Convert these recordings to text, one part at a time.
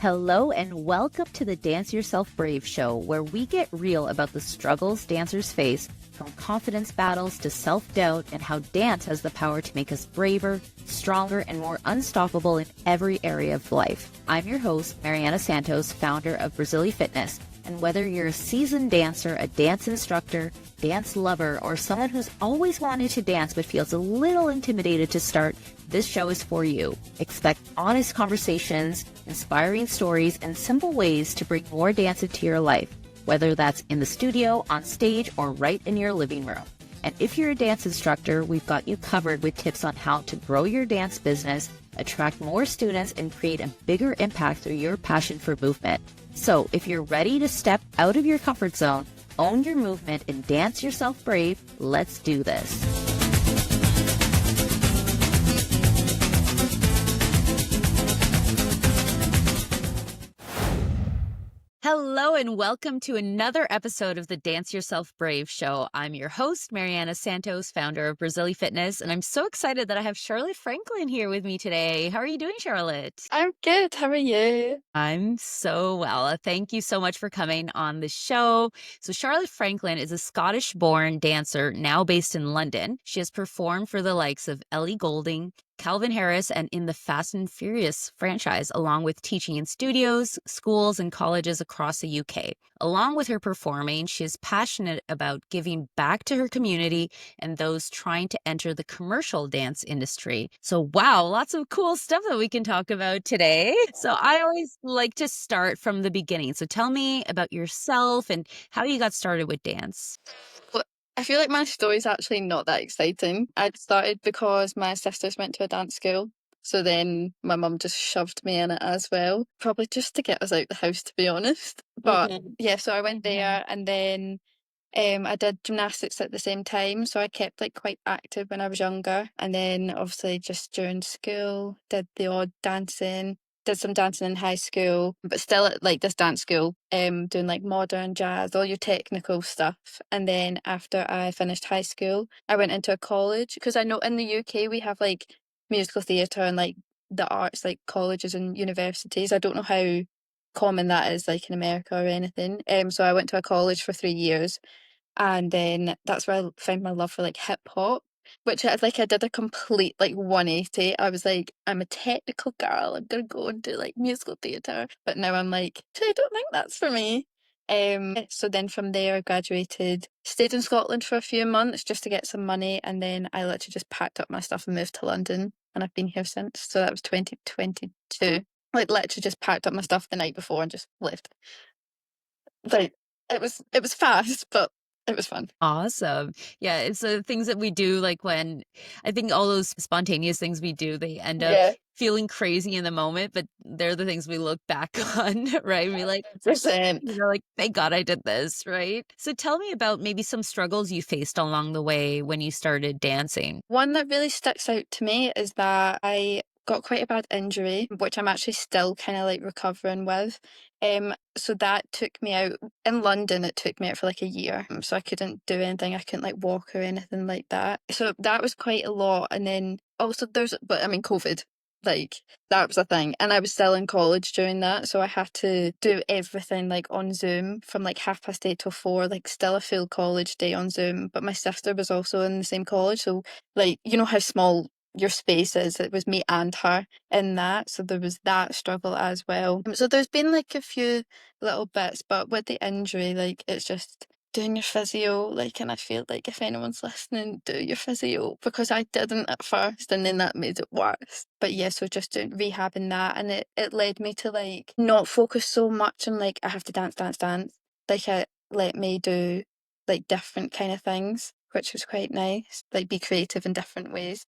Hello and welcome to the Dance Yourself Brave show, where we get real about the struggles dancers face, from confidence battles to self-doubt, and how dance has the power to make us braver, stronger, and more unstoppable in every area of life. I'm your host, Mariana Santos, founder of Brazily Fitness. And whether you're a seasoned dancer, a dance instructor, dance lover, or someone who's always wanted to dance but feels a little intimidated to start, this show is for you. Expect honest conversations, inspiring stories, and simple ways to bring more dance into your life, whether that's in the studio, on stage, or right in your living room. And if you're a dance instructor, we've got you covered with tips on how to grow your dance business, attract more students, and create a bigger impact through your passion for movement. So if you're ready to step out of your comfort zone, own your movement, and dance yourself brave, let's do this. Hello and welcome to another episode of the Dance Yourself Brave show. I'm your host, Mariana Santos, founder of Brazily Fitness, and I'm so excited that I have Charlotte Franklin here with me today. How are you doing, Charlotte? I'm good. How are you? I'm so well. Thank you so much for coming on the show. So Charlotte Franklin is a Scottish-born dancer now based in London. She has performed for the likes of Ellie Goulding, Calvin Harris, and in the Fast and Furious franchise, along with teaching in studios, schools, and colleges across the UK. Along with her performing, she is passionate about giving back to her community and those trying to enter the commercial dance industry. So wow, lots of cool stuff that we can talk about today. So I always like to start from the beginning. So tell me about yourself and how you got started with dance. Well, I feel like my story's actually not that exciting. I started because my sisters went to a dance school. So then my mum just shoved me in it as well, probably just to get us out the house, to be honest. But yeah, so I went there and then I did gymnastics at the same time. So I kept like quite active when I was younger. And then obviously just during school, did the odd dancing. Did some dancing in high school, but still at like this dance school, doing like modern jazz, all your technical stuff. And then after I finished high school, I went into a college because I know in the UK we have like musical theatre and like the arts, like colleges and universities. I don't know how common that is like in America or anything. So I went to a college for 3 years, and then that's where I found my love for like hip hop, which I did a complete like 180. I was like, I'm a technical girl, I'm gonna go and do like musical theatre. But now I'm like, I don't think that's for me. So then from there I graduated, stayed in Scotland for a few months just to get some money, and then I literally just packed up my stuff and moved to London, and I've been here since. So that was 2022. Like literally just packed up my stuff the night before and just left. Like it was fast, but it was fun. Awesome. Yeah, it's the things that we do, like when I think all those spontaneous things we do, they end up Yeah, feeling crazy in the moment, but they're the things we look back on, right? And be like, 100%. like, thank God I did this, right? So tell me about maybe some struggles you faced along the way when you started dancing. One that really sticks out to me is that I got quite a bad injury, which I'm actually still kind of like recovering with. So that took me out in London. It took me out for like a year, so I couldn't do anything. I couldn't like walk or anything like that. So that was quite a lot. And then also but I mean, COVID. Like that was a thing, and I was still in college during that, so I had to do everything like on Zoom from like 8:30 till 4, like still a full college day on Zoom. But my sister was also in the same college, so like you know how small your space is. It was me and her in that, so there was that struggle as well. So there's been like a few little bits, but with the injury, like it's just doing your physio, like, and I feel like if anyone's listening, do your physio, because I didn't at first, and then that made it worse. But yeah, so just doing rehabbing that, and it led me to like not focus so much on like I have to dance, dance, dance. Like it let me do like different kind of things, which was quite nice. Like be creative in different ways.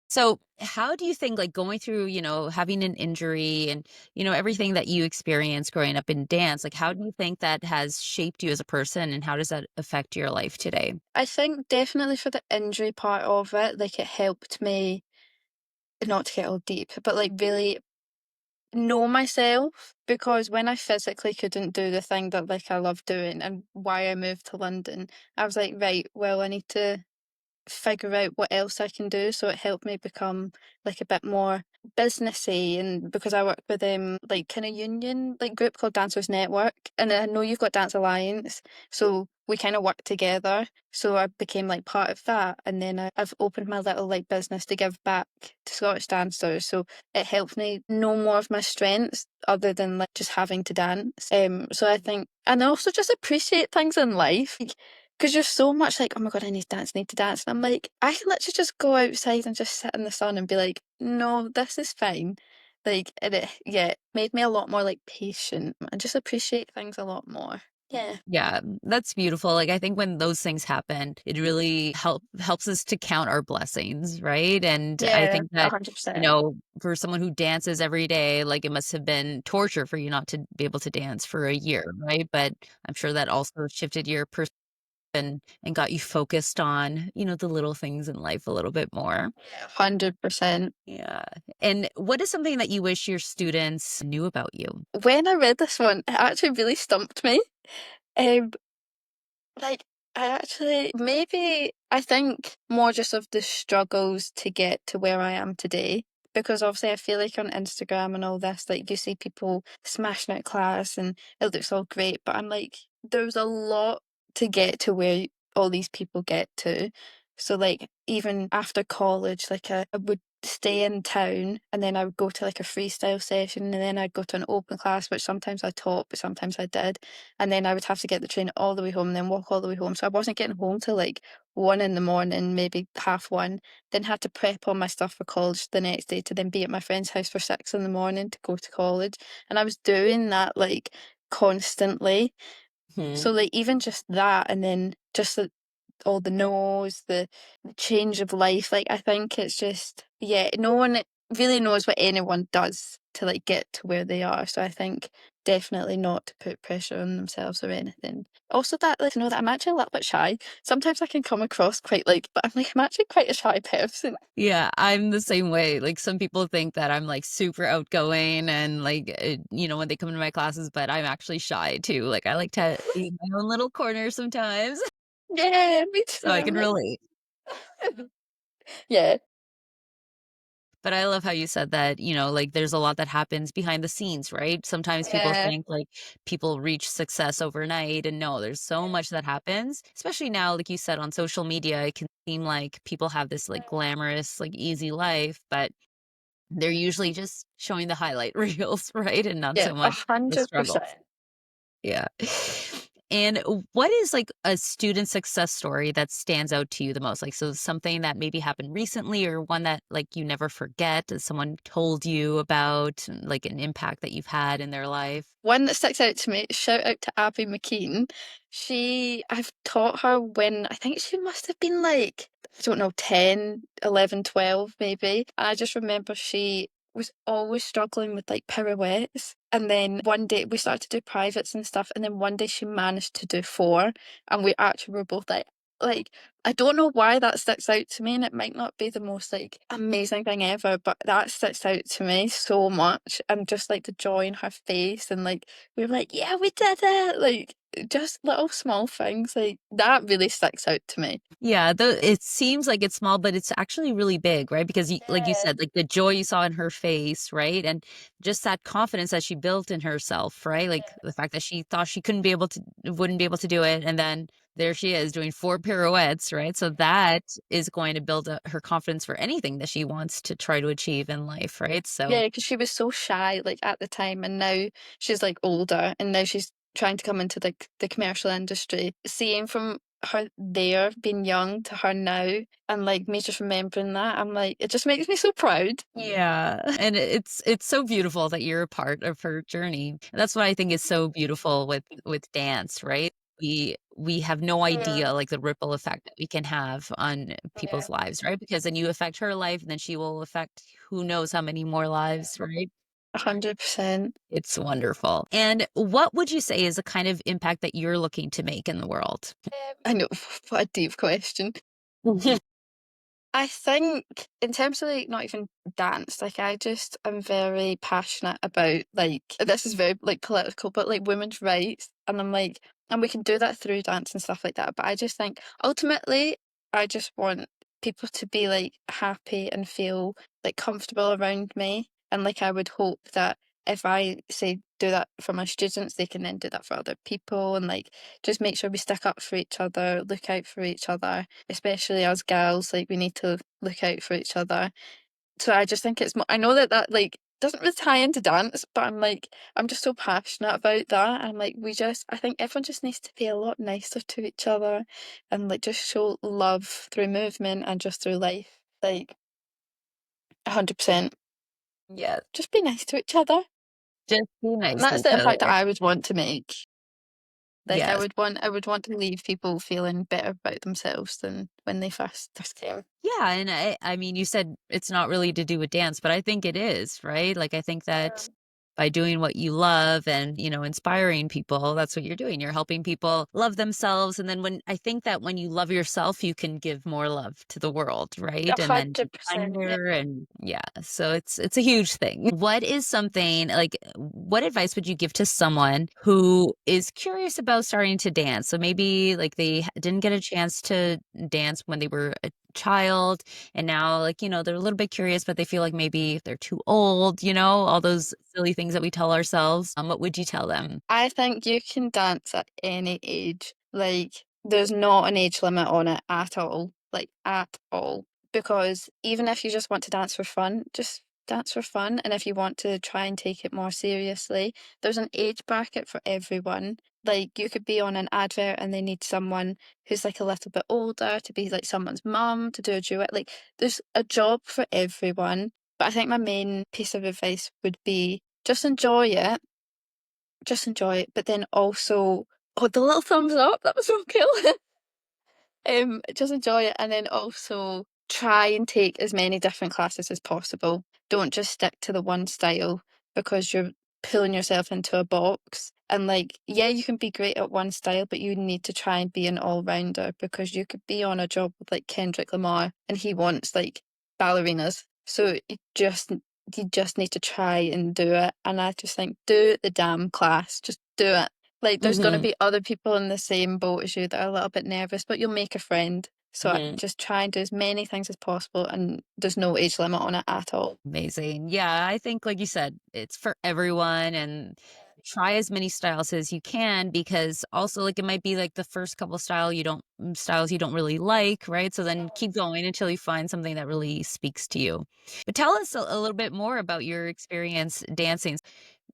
So how do you think, like, going through, having an injury and, everything that you experienced growing up in dance, like, how do you think that has shaped you as a person and how does that affect your life today? I think definitely for the injury part of it, like it helped me not to get all deep, but like really know myself, because when I physically couldn't do the thing that like I love doing and why I moved to London, I was like, right, well, I need to figure out what else I can do. So it helped me become like a bit more businessy, and because I work with like kind of union like group called Dancers Network, and I know you've got Dance Alliance, so we kind of work together. So I became like part of that, and then I've opened my little like business to give back to Scottish dancers. So it helps me know more of my strengths other than like just having to dance. So I think, and I also just appreciate things in life. Because you're so much like, oh my God, I need to dance, need to dance. And I'm like, I can literally just go outside and just sit in the sun and be like, no, this is fine. Like, and yeah, it made me a lot more like patient and just appreciate things a lot more. Yeah. Yeah, that's beautiful. Like I think when those things happen, it really helps us to count our blessings, right? And I Yeah, think a that, hundred you percent. know, for someone who dances every day, like it must have been torture for you not to be able to dance for a year, right? But I'm sure that also shifted your perspective and got you focused on, the little things in life a little bit more. Yeah, 100%. Yeah. And what is something that you wish your students knew about you? When I read this one, it actually really stumped me. Um, Like, I actually maybe I think more just of the struggles to get to where I am today. Because obviously I feel like on Instagram and all this, like you see people smashing out class and it looks all great, but I'm like, there's a lot to get to where all these people get to. So like even after college, like I would stay in town and then I would go to like a freestyle session and then I'd go to an open class, which sometimes I taught, but sometimes I did, and then I would have to get the train all the way home and then walk all the way home. So I wasn't getting home till like 1 in the morning, maybe half one. Then had to prep all my stuff for college the next day to then be at my friend's house for 6 in the morning to go to college. And I was doing that like constantly. Hmm. So like even just that, and then just all the no's, the change of life. Like I think it's just, yeah, no one really knows what anyone does to like get to where they are. So I think definitely not to put pressure on themselves or anything. Also that like to know that I'm actually a little bit shy. Sometimes I can come across quite like, but I'm like I'm actually quite a shy person. Yeah, I'm the same way. Like some people think that I'm like super outgoing and like when they come to my classes, but I'm actually shy too. Like I like to be in my own little corner sometimes, Yeah, me so too. I I'm can like, relate. yeah, But I love how you said that, like there's a lot that happens behind the scenes, right? Sometimes people yeah, think like people reach success overnight, and no, there's so much that happens, especially now, like you said, on social media. It can seem like people have this like glamorous, like easy life, but they're usually just showing the highlight reels, right? And not yeah, so a much the hundred struggles. percent. Yeah. And what is like a student success story that stands out to you the most? Like, so something that maybe happened recently or one that like you never forget that someone told you about, like an impact that you've had in their life? One that sticks out to me, shout out to Abby McKean. I've taught her when I think she must have been like, I don't know, 10, 11, 12, maybe. And I just remember she was always struggling with like pirouettes. And then one day we started to do privates and stuff. And then one day she managed to do four. And we actually were both like, I don't know why that sticks out to me, and it might not be the most like amazing thing ever, but that sticks out to me so much. And just like the joy in her face, and like we were like, yeah, we did it. Like just little small things like that really sticks out to me. Yeah, it seems like it's small, but it's actually really big, right? Because like you Yeah, said, like the joy you saw in her face, right? And just that confidence that she built in herself, right? Like the fact that she thought she wouldn't be able to do it. And then there she is doing four pirouettes, right? So that is going to build her confidence for anything that she wants to try to achieve in life, right? So yeah, because she was so shy like at the time, and now she's like older, and now she's trying to come into like the commercial industry. Seeing from her there being young to her now, and like me just remembering that, I'm like, it just makes me so proud. yeah, and it's so beautiful that you're a part of her journey. That's what I think is so beautiful with dance, right? We have no Yeah. idea like the ripple effect that we can have on Yeah. people's lives, right? Because then you affect her life, and then she will affect who knows how many more lives, right? 100%. It's wonderful. And what would you say is the kind of impact that you're looking to make in the world? I know, what a deep question. I think in terms of like not even dance, like I just am very passionate about like this is very like political, but like women's rights. And I'm like, and we can do that through dance and stuff like that. But I just think ultimately I just want people to be like happy and feel like comfortable around me. And like I would hope that if I say do that for my students, they can then do that for other people, and like just make sure we stick up for each other, look out for each other, especially as girls, like we need to look out for each other. So I just think it's more, I know that that like doesn't really tie into dance, but I'm like, I'm just so passionate about that. I'm like, I think everyone just needs to be a lot nicer to each other and like just show love through movement and just through life. Like, 100%. Yeah, Just be nice to each other. just be And nice to that's each the impact that other. I would want to make. Like, Yes. I would want to leave people feeling better about themselves than when they first came. Yeah, and I mean, you said it's not really to do with dance, but I think it is, right? Like, I think that by doing what you love and, inspiring people, that's what you're doing. You're helping people love themselves. And then I think that when you love yourself, you can give more love to the world, A right? And then be 100%. Yeah. kinder and yeah. So it's a huge thing. What is something like what advice would you give to someone who is curious about starting to dance? So maybe like they didn't get a chance to dance when they were a child and now, like, they're a little bit curious, but they feel like maybe they're too old, all those silly things that we tell ourselves. What would you tell them? I think you can dance at any age. Like, there's not an age limit on it at all. Like, at all. Because even if you just want to dance for fun, just dance for fun. And if you want to try and take it more seriously, there's an age bracket for everyone. Like, you could be on an advert and they need someone who's like a little bit older to be like someone's mum to do a duet. Like, there's a job for everyone. But I think my main piece of advice would be just enjoy it, but then also, oh, the little thumbs up, that was so cool. Just enjoy it, and then also try and take as many different classes as possible. Don't just stick to the one style because you're pulling yourself into a box. And like, yeah, you can be great at one style, but you need to try and be an all-rounder because you could be on a job with like Kendrick Lamar and he wants like ballerinas. So you just need to try and do it. And I just think do the damn class. Just do it. Like, there's going to Hmm. be other people in the same boat as you that are a little bit nervous, but you'll make a friend. So just try and do as many things as possible, and there's no age limit on it at all. Amazing. Yeah, I think, like you said, it's for everyone and try as many styles as you can because also like it might be like the first couple styles you don't really like, right? So then keep going until you find something that really speaks to you. But tell us a little bit more about your experience dancing.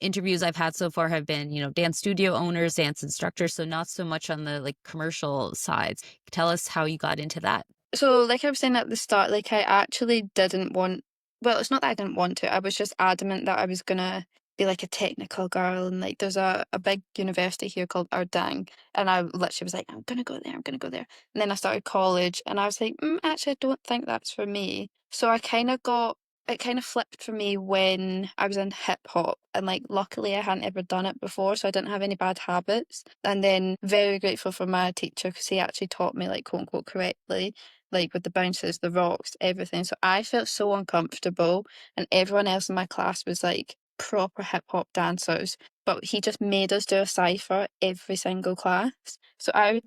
Interviews I've had so far have been, dance studio owners, dance instructors, so not so much on the like commercial sides. Tell us how you got into that. So, like I was saying at the start, like I actually didn't want, well, it's not that I didn't want to, I was just adamant that I was gonna be like a technical girl. And like there's a big university here called Ardang. And I literally was like, I'm gonna go there, I'm gonna go there. And then I started college and I was like, actually, I don't think that's for me. So it kind of flipped for me when I was in hip hop. And like, luckily, I hadn't ever done it before, so I didn't have any bad habits. And then, very grateful for my teacher because he actually taught me, like, quote unquote, correctly, like with the bounces, the rocks, everything. So I felt so uncomfortable, and everyone else in my class was like proper hip hop dancers. But he just made us do a cipher every single class. So I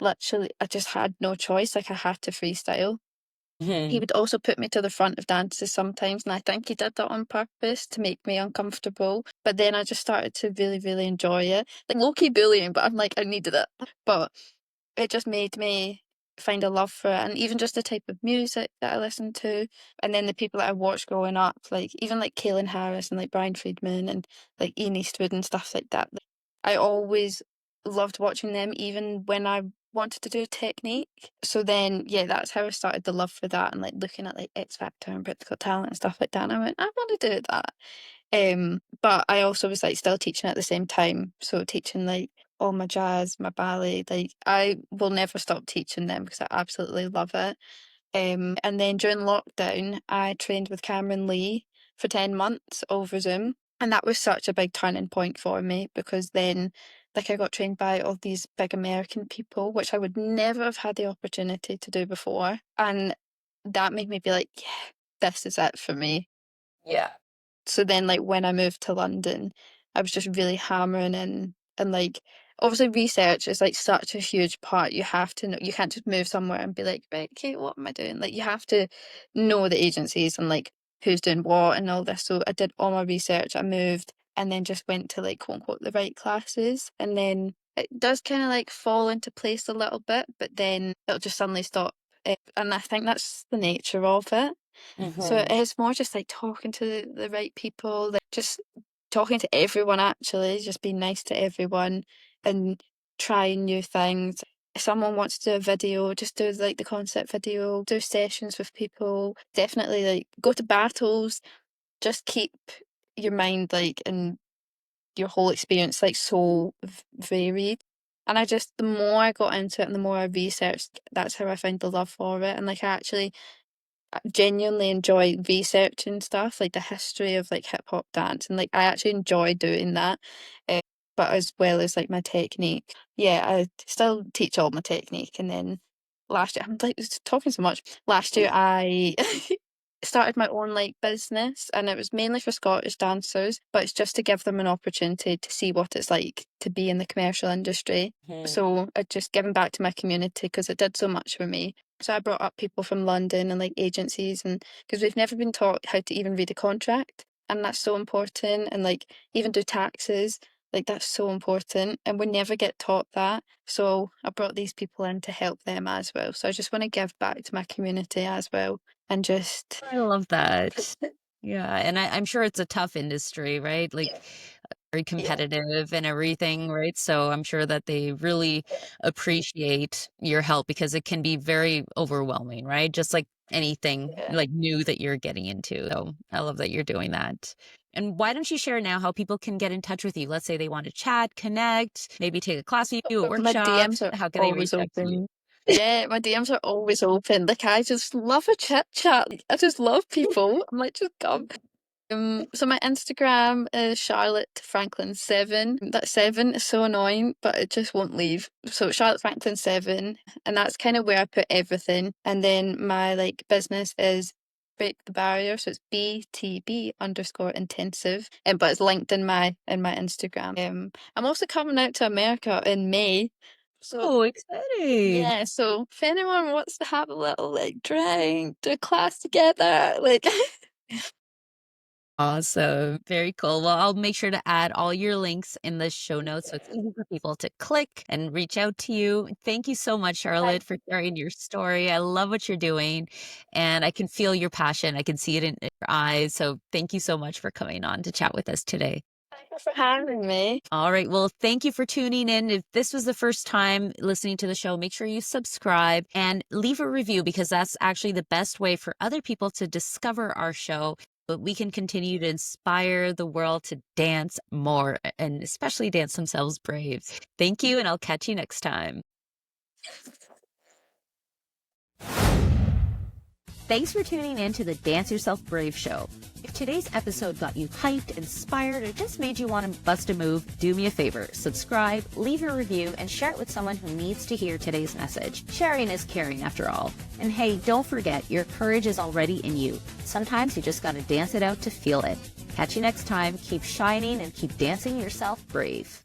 just had no choice. Like, I had to freestyle. He Mhm. would also put me to the front of dances sometimes, and I think he did that on purpose to make me uncomfortable. But then I just started to really, really enjoy it. Like low key bullying, but I'm like, I needed it. But it just made me find a love for it, and even just the type of music that I listened to, and then the people that I watched growing up, like even like Kaylin Harris and like Brian Friedman and like Ian Eastwood and stuff like that. I always loved watching them, even when I wanted to do technique. So then, yeah, that's how I started the love for that, and like looking at like X Factor and Britain's Got Talent and stuff like that. And I went, I want to do that. But I also was like still teaching at the same time. So teaching like all my jazz, my ballet, like I will never stop teaching them because I absolutely love it. And then during lockdown, I trained with Cameron Lee for 10 months over Zoom. And that was such a big turning point for me because then, like, I got trained by all these big American people, which I would never have had the opportunity to do before. And that made me be like, yeah, this is it for me. Yeah. So then, like, when I moved to London, I was just really hammering in, and like obviously research is like such a huge part. You have to know, you can't just move somewhere and be like, right, okay, what am I doing? Like you have to know the agencies and like who's doing what and all this. So I did all my research, I moved and then just went to like quote unquote the right classes. And then it does kind of like fall into place a little bit, but then it'll just suddenly stop. And I think that's the nature of it. So it's more just like talking to the right people, like just talking to everyone actually, just being nice to everyone and trying new things. If someone wants to do a video, just do like the concept video, do sessions with people, definitely like go to battles, just keep your mind like and your whole experience like so varied. And I just, the more I got into it and the more I researched, that's how I found the love for it. And like I actually genuinely enjoy researching stuff like the history of like hip hop dance, and like I actually enjoy doing that. uh, but as well as like my technique, yeah, I still teach all my technique. And then last year, I'm like just talking so much, last year I started my own like business, and it was mainly for Scottish dancers, but it's just to give them an opportunity to see what it's like to be in the commercial industry. So I just given back to my community because it did so much for me. So I brought up people from London and like agencies, and because we've never been taught how to even read a contract, and that's so important, and like even do taxes, like that's so important, and we never get taught that. So I brought these people in to help them as well. So I just want to give back to my community as well, and just I love that. Yeah, and I'm sure it's a tough industry, right? Like very yeah, competitive and everything, right? So I'm sure that they really appreciate your help because it can be very overwhelming, right? Just like anything yeah. like new that you're getting into. So I love that you're doing that. And why don't you share now how people can get in touch with you? Let's say they want to chat, connect, maybe take a class with you, a My workshop. DMs are How can they always reach out to you? open. Yeah, my DMs are always open. Like I just love a chit chat. Like, I just love people. I'm like, just come. So my Instagram is Charlotte Franklin 7. That 7 is so annoying, but it just won't leave. So Charlotte Franklin 7, and that's kind of where I put everything. And then my like business is Break the Barrier, so it's BTB_intensive, and but it's linked in my Instagram. I'm also coming out to America in May. So Oh, exciting. yeah, so if anyone wants to have a little like drink, do a class together, like Awesome. Very cool. Well, I'll make sure to add all your links in the show notes so it's easy for people to click and reach out to you. Thank you so much, Charlotte, for sharing your story. I love what you're doing and I can feel your passion. I can see it in your eyes. So thank you so much for coming on to chat with us today. thank you for having me. All right. Well, thank you for tuning in. If this was the first time listening to the show, make sure you subscribe and leave a review because that's actually the best way for other people to discover our show. But we can continue to inspire the world to dance more and especially dance themselves brave. Thank you, and I'll catch you next time. Thanks for tuning in to the Dance Yourself Brave show. If today's episode got you hyped, inspired, or just made you want to bust a move, do me a favor. Subscribe, leave a review, and share it with someone who needs to hear today's message. Sharing is caring after all. And hey, don't forget, your courage is already in you. Sometimes you just gotta dance it out to feel it. Catch you next time. Keep shining and keep dancing yourself brave.